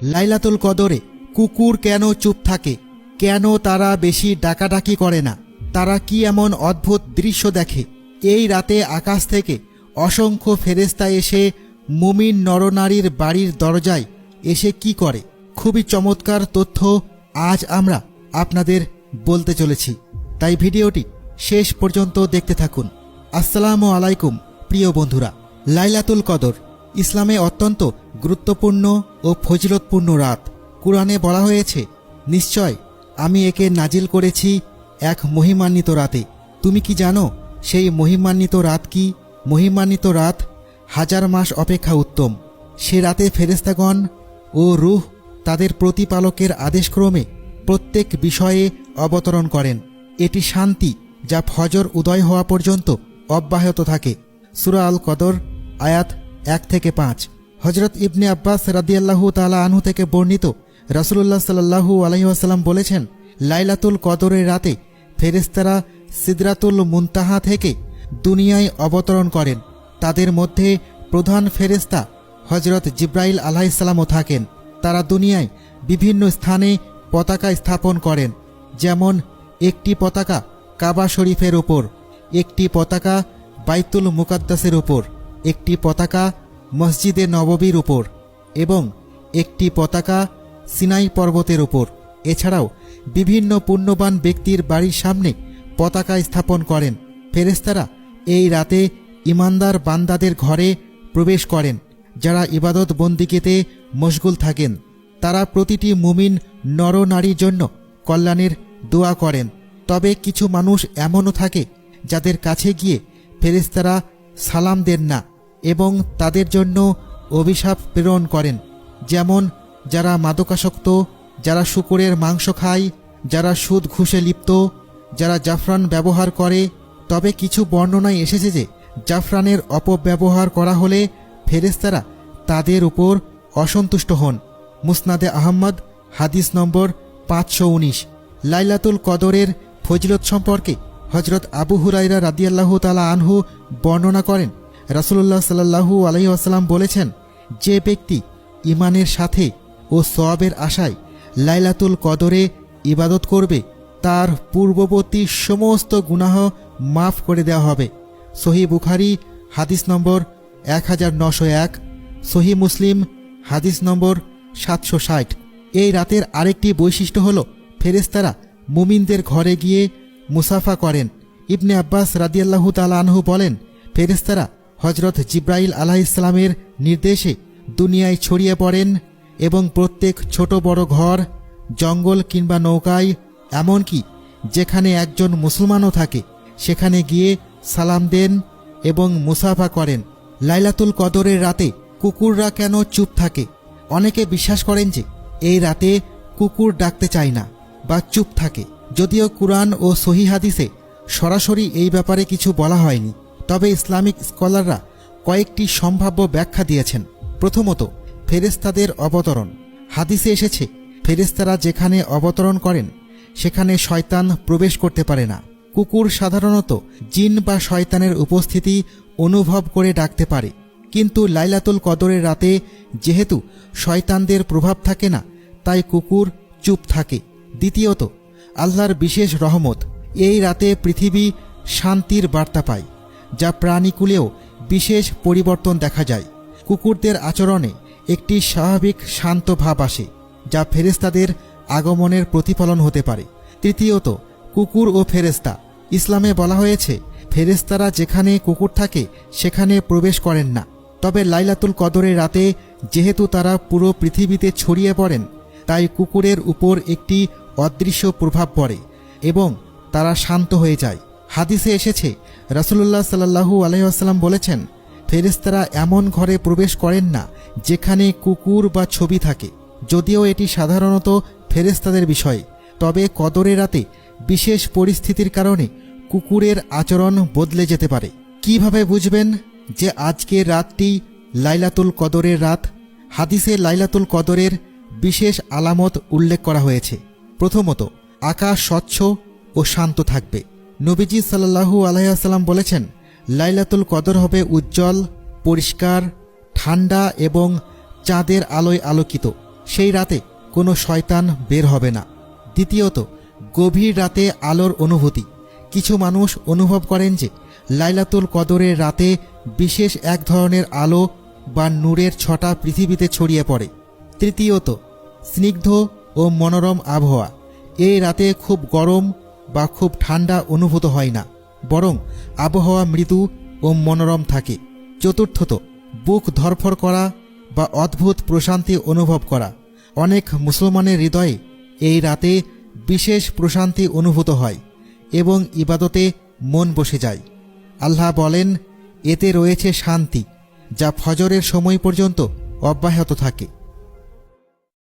লাইলাতুল কদরে কুকুর কেন চুপ থাকে? কেন তারা বেশি ডাকাডাকি করে না? তারা কি এমন অদ্ভুত দৃশ্য দেখে? এই রাতে আকাশ থেকে অসংখ্য ফেরেশতা এসে মুমিন নরনারীর বাড়ির দরজায় এসে কি করে? খুবই চমৎকার তথ্য আজ আমরা আপনাদের বলতে চলেছি, তাই ভিডিওটি শেষ পর্যন্ত দেখতে থাকুন। আসসালামু আলাইকুম প্রিয় বন্ধুরা। লাইলাতুল কদর ইসলামে অত্যন্ত গুরুত্বপূর্ণ ও ফজিলতপূর্ণ রাত। কুরআনে বলা হয়েছে, নিশ্চয় আমি একে নাজিল করেছি এক মহিমান্বিত রাতে। তুমি কি জানো সেই মহিমান্বিত রাত কি? মহিমান্বিত রাত হাজার মাস অপেক্ষা উত্তম। সে রাতে ফেরেশতাগণ ও রূহ তাদের প্রতিপালকের আদেশক্রমে প্রত্যেক বিষয়ে অবতরণ করেন। এটি শান্তি যা ফজর উদয় হওয়া পর্যন্ত অব্যাহত থাকে। সূরা আল কদর আয়াত 1-5। হযরত ইবনে আব্বাস রাদিয়াল্লাহু তাআলা আনহু থেকে বর্ণিত, রাসূলুল্লাহ সাল্লাল্লাহু আলাইহি ওয়াসাল্লাম বলেছেন, লাইলাতুল কদরের রাতে ফেরেশতারা সিদরাতুল মুনতাহা থেকে দুনিয়ায় অবতরণ করেন। তাদের মধ্যে প্রধান ফেরেশতা হযরত জিবরাইল আলাইহিস সালামও থাকেন। তারা দুনিয়ায় বিভিন্ন স্থানে পতাকা স্থাপন করেন, যেমন একটি পতাকা কাবা শরীফের উপর, একটি পতাকা বাইতুল মুকাদ্দাসের উপর, একটি পতাকা মসজিদে নববীর উপর এবং একটি পতাকা সিনাই পর্বতের উপর। এছাড়াও বিভিন্ন পুণ্যবান ব্যক্তির বাড়ির সামনে পতাকা স্থাপন করেন। ফেরেশতারা এই রাতে ঈমানদার বান্দাদের ঘরে প্রবেশ করেন, যারা ইবাদত বন্দিগিতে মশগুল থাকেন। তারা প্রতিটি মুমিন নরনারীর জন্য কল্যাণের দোয়া করেন। তবে কিছু মানুষ এমনও থাকে যাদের কাছে গিয়ে ফেরেশতারা সালাম দেন না এবং তাদের জন্য অভিশাপ প্রেরণ করেন, যেমন যারা মাদকাসক্ত, যারা শূকরের মাংস খায়, যারা সুদ ঘুষে লিপ্ত, যারা জাফরান ব্যবহার করে। তবে কিছু বর্ণনায় এসেছে যে জাফরানের অপব্যবহার করা হলে ফেরেশতারা তাদের উপর অসন্তুষ্ট হন। মুসনাদে আহমদ হাদিস নম্বর 519। লাইলাতুল কদরের ফজিলত সম্পর্কে হযরত আবু হুরায়রা রাদিয়াল্লাহু তাআলা আনহু বর্ণনা করেন, রাসূলুল্লাহ সাল্লাল্লাহু আলাইহি ওয়াসাল্লাম বলেছেন, যে ব্যক্তি ঈমানের সাথে ও সওয়াবের আশায় লাইলাতুল কদরে ইবাদত করবে, তার পূর্ববর্তী সমস্ত গুনাহ মাফ করে দেওয়া হবে। সহিহ বুখারী হাদিস নম্বর 1901, সহিহ মুসলিম হাদিস নম্বর 760। এই রাতের আরেকটি বৈশিষ্ট্য হল ফেরেশতারা মুমিনদের ঘরে গিয়ে মুসাফা করেন। ইবনে আব্বাস রাদিয়াল্লাহু তাআলা আনহু বলেন, ফেরেশতারা হযরত জিবরাইল আলাইহিস সালামের নির্দেশে দুনিয়ায় ছড়িয়ে পড়েন এবং প্রত্যেক ছোট বড় ঘর, জঙ্গল কিংবা নৌকায়, এমনকি যেখানে একজন মুসলমানও থাকে, সেখানে গিয়ে সালাম দেন এবং মুসাফা করেন। লাইলাতুল কদরের রাতে কুকুররা কেন চুপ থাকে? অনেকে বিশ্বাস করেন যে এই রাতে কুকুর ডাকতে চায় না বা চুপ থাকে। যদিও কুরআন ও সহিহ হাদিসে সরাসরি এই ব্যাপারে কিছু বলা হয়নি, তবে ইসলামিক স্কলাররা কয়েকটি সম্ভাব্য ব্যাখ্যা দিয়েছেন। প্রথমত, ফেরেশতাদের অবতরণ। হাদিসে এসেছে, ফেরেশতারা যেখানে অবতরণ করেন সেখানে শয়তান প্রবেশ করতে পারে না। কুকুর সাধারণত জিন বা শয়তানের উপস্থিতি অনুভব করে ডাকতে পারে, কিন্তু লাইলাতুল কদরের রাতে যেহেতু শয়তানদের প্রভাব থাকে না, তাই কুকুর চুপ থাকে। দ্বিতীয়ত, আল্লাহর বিশেষ রহমত। এই রাতে পৃথিবী শান্তির বার্তা পায়, যা প্রাণীকুলেও বিশেষ পরিবর্তন দেখা যায়। কুকুরদের আচরণে একটি স্বাভাবিক শান্ত ভাব আসে, যা ফেরেশতাদের আগমনের প্রতিফলন হতে পারে। তৃতীয়ত, কুকুর ও ফেরেশতা। ইসলামে বলা হয়েছে, ফেরেশতারা যেখানে কুকুর থাকে সেখানে প্রবেশ করেন না। তবে লাইলাতুল কদরের রাতে যেহেতু তারা পুরো পৃথিবীতে ছড়িয়ে পড়েন, তাই কুকুরের উপর একটি অদৃশ্য প্রভাব পড়ে এবং তারা শান্ত হয়ে যায়। হাদিসে এসেছে, রাসূলুল্লাহ সাল্লাল্লাহু আলাইহি ওয়াসাল্লাম বলেছেন, ফেরেশতারা এমন ঘরে প্রবেশ করেন না যেখানে কুকুর বা ছবি থাকে। যদিও এটি সাধারণত ফেরেশতাদের বিষয়, তবে কদরের রাতে বিশেষ পরিস্থিতির কারণে কুকুরের আচরণ বদলে যেতে পারে। কিভাবে বুঝবেন যে আজকের রাতটি লাইলাতুল কদরের রাত? হাদিসে লাইলাতুল কদরের বিশেষ আলামত উল্লেখ করা হয়েছে। প্রথমত, আকাশ স্বচ্ছ ও শান্ত থাকবে। নবীজি সাল্লাল্লাহু আলাইহি ওয়াসাল্লাম বলেছেন, লাইলাতুল কদর হবে উজ্জ্বল, পরিষ্কার, ঠান্ডা এবং চাঁদের আলোয় আলোকিত। সেই রাতে কোনো শয়তান বের হবে না। দ্বিতীয়ত, গভীর রাতে আলোর অনুভূতি। কিছু মানুষ অনুভব করেন যে লাইলাতুল কদরের রাতে বিশেষ এক ধরনের আলো বা নূরের ছটা পৃথিবীতে ছড়িয়ে পড়ে। তৃতীয়ত, স্নিগ্ধ ও মনোরম আবহাওয়া। এই রাতে খুব গরম বা খুব ঠান্ডা অনুভূত হয় না, বরং আবহাওয়া মৃদু ও মনোরম থাকে। চতুর্থত, বুক ধরফর করা বা অদ্ভুত প্রশান্তি অনুভব করা। অনেক মুসলমানের হৃদয়ে এই রাতে বিশেষ প্রশান্তি অনুভূত হয় এবং ইবাদতে মন বসে যায়। আল্লাহ বলেন, এতে রয়েছে শান্তি যা ফজরের সময় পর্যন্ত অব্যাহত থাকে।